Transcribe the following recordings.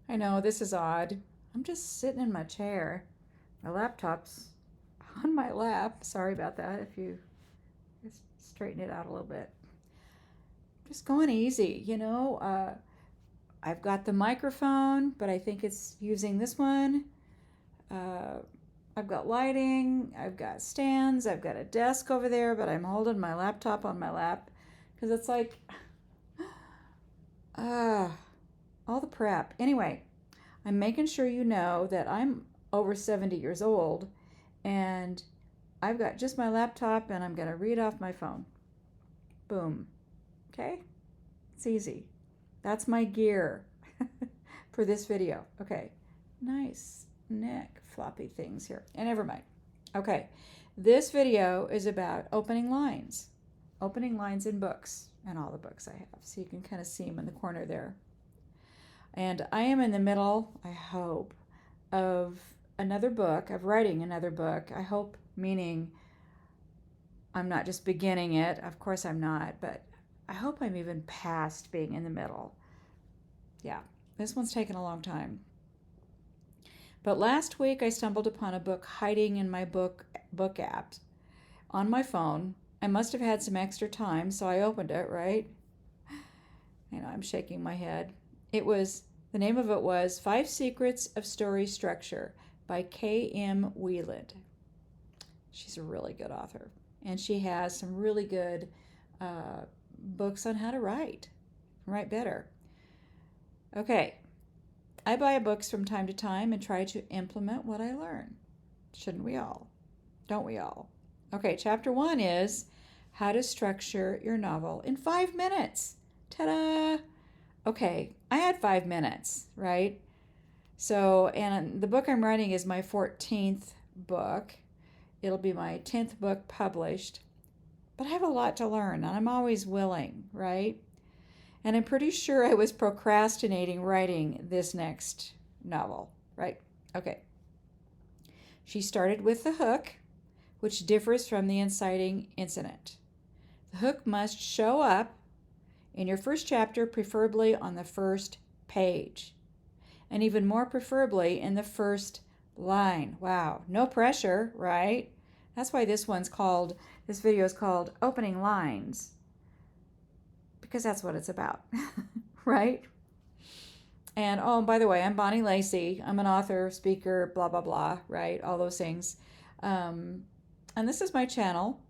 I know this is odd. I'm just sitting in my chair. My laptop's on my lap. Sorry about that if you just straighten it out a little bit. Just going easy, I've got the microphone, but I think it's using this one. Uh, I've got lighting, I've got stands, I've got a desk over there, but I'm holding my laptop on my lap because it's like, uh, all the prep. Anyway, I'm making sure you know that I'm over 70 years old and I've got just my laptop and I'm going to read off my phone. Boom. Okay? It's easy. That's my gear for this video. Okay. Nice neck floppy things here. And never mind. Okay. This video is about opening lines. Opening lines in books and all the books I have. So you can kind of see them in the corner there. And I am in the middle, I hope, of another book, of writing another book. I hope, meaning I'm not just beginning it. Of course I'm not, but I hope I'm even past being in the middle. Yeah, this one's taken a long time. But last week I stumbled upon a book hiding in my book app on my phone. I must have had some extra time, so I opened it, right? I'm shaking my head. The name of it was Five Secrets of Story Structure by K.M. Wieland. She's a really good author. And she has some really good books on how to write better. Okay, I buy books from time to time and try to implement what I learn. Shouldn't we all? Don't we all? Okay, chapter 1 is how to structure your novel in 5 minutes. Ta-da! Okay, I had 5 minutes, right? So, and the book I'm writing is my 14th book. It'll be my 10th book published. But I have a lot to learn, and I'm always willing, right? And I'm pretty sure I was procrastinating writing this next novel, right? Okay. She started with the hook, which differs from the inciting incident. The hook must show up in your first chapter, preferably on the first page, and even more preferably in the first line. Wow, no pressure, right? That's why this video is called Opening Lines, because that's what it's about, right? And oh, by the way, I'm Bonnie Lacey. I'm an author, speaker, blah, blah, blah, right? All those things. And this is my channel.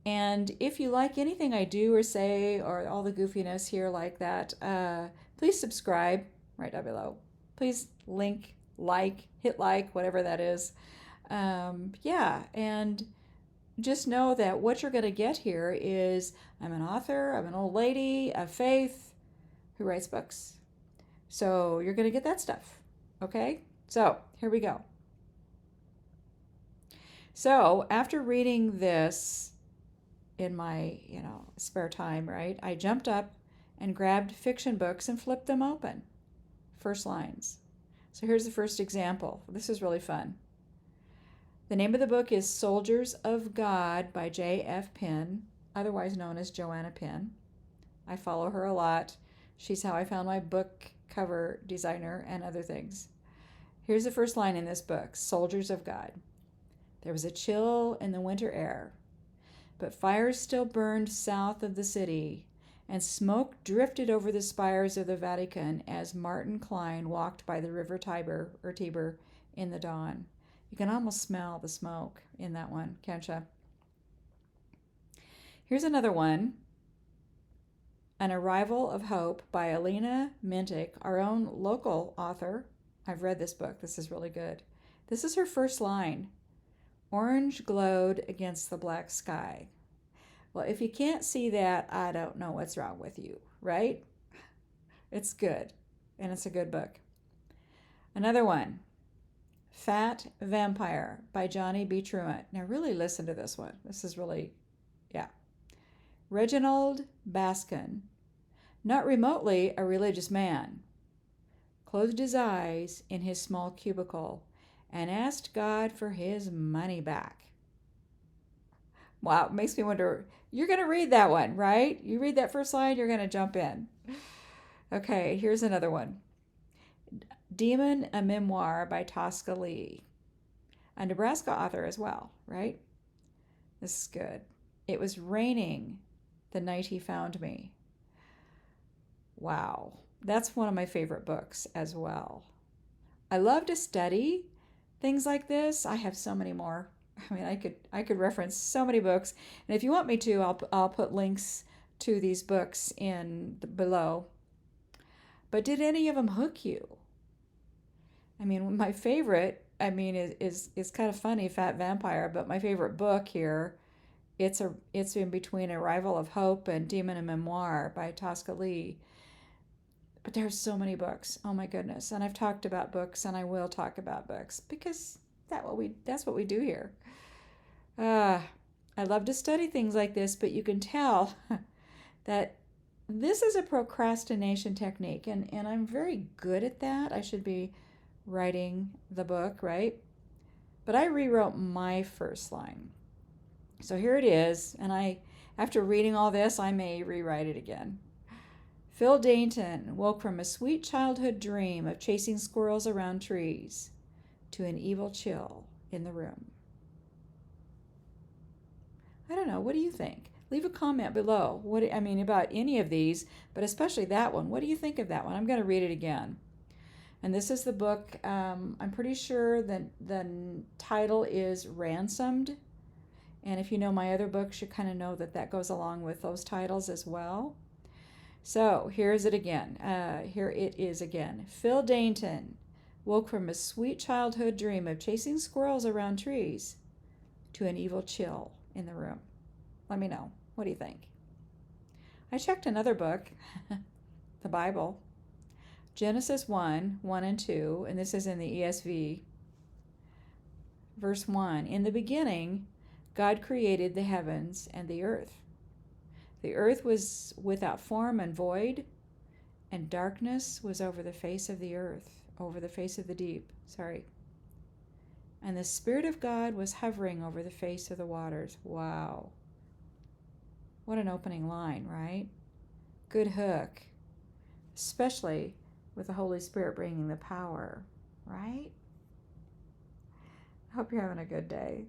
And if you like anything I do or say, or all the goofiness here like that, please subscribe right down below. Please hit like, whatever that is. Yeah, and just know that what you're going to get here is I'm an author, I'm an old lady of faith who writes books. So you're going to get that stuff, okay? So here we go. So after reading this in my, spare time, right, I jumped up and grabbed fiction books and flipped them open. First lines. So here's the first example. This is really fun. The name of the book is Soldiers of God by J.F. Penn, otherwise known as Joanna Penn. I follow her a lot. She's how I found my book cover designer and other things. Here's the first line in this book, Soldiers of God. There was a chill in the winter air, but fires still burned south of the city, and smoke drifted over the spires of the Vatican as Martin Klein walked by the river Tiber in the dawn. You can almost smell the smoke in that one, can't you? Here's another one. An Arrival of Hope by Alina Mintic, our own local author. I've read this book. This is really good. This is her first line. Orange glowed against the black sky. Well, if you can't see that, I don't know what's wrong with you, right? It's good, and it's a good book. Another one. Fat Vampire by Johnny B. Truant. Now really listen to this one. This is really, yeah. Reginald Baskin, not remotely a religious man, closed his eyes in his small cubicle and asked God for his money back. Wow, it makes me wonder, you're going to read that one, right? You read that first line, you're going to jump in. Okay, here's another one. Demon, a Memoir by Tosca Lee, a Nebraska author as well, right? This is good. It was raining the night he found me. Wow. That's one of my favorite books as well. I love to study things like this. I have so many more. I mean, I could reference so many books, and if you want me to, I'll put links to these books in below. But did any of them hook you? I mean, my favorite, is kind of funny, Fat Vampire, but my favorite book here, it's in between Arrival of Hope and Demon and Memoir by Tosca Lee. But there's so many books. Oh my goodness. And I've talked about books and I will talk about books because that's what we do here. I love to study things like this, but you can tell that this is a procrastination technique, and I'm very good at that. I should be writing the book, right? But I rewrote my first line. So here it is, and after reading all this, I may rewrite it again. Phil Dainton woke from a sweet childhood dream of chasing squirrels around trees to an evil chill in the room. I don't know. What do you think? Leave a comment below. About any of these, but especially that one. What do you think of that one? I'm going to read it again. And this is the book. I'm pretty sure that the title is Ransomed. And if you know my other books, you kind of know that goes along with those titles as well. So here's it again. Here it is again. Phil Dainton woke from a sweet childhood dream of chasing squirrels around trees to an evil chill in the room. Let me know. What do you think? I checked another book, the Bible, Genesis 1, 1 and 2, and this is in the ESV. Verse 1, in the beginning, God created the heavens and the earth. The earth was without form and void, and darkness was over the face of the earth, over the face of the deep. And the Spirit of God was hovering over the face of the waters. Wow. What an opening line, right? Good hook, especially with the Holy Spirit bringing the power, right? I hope you're having a good day.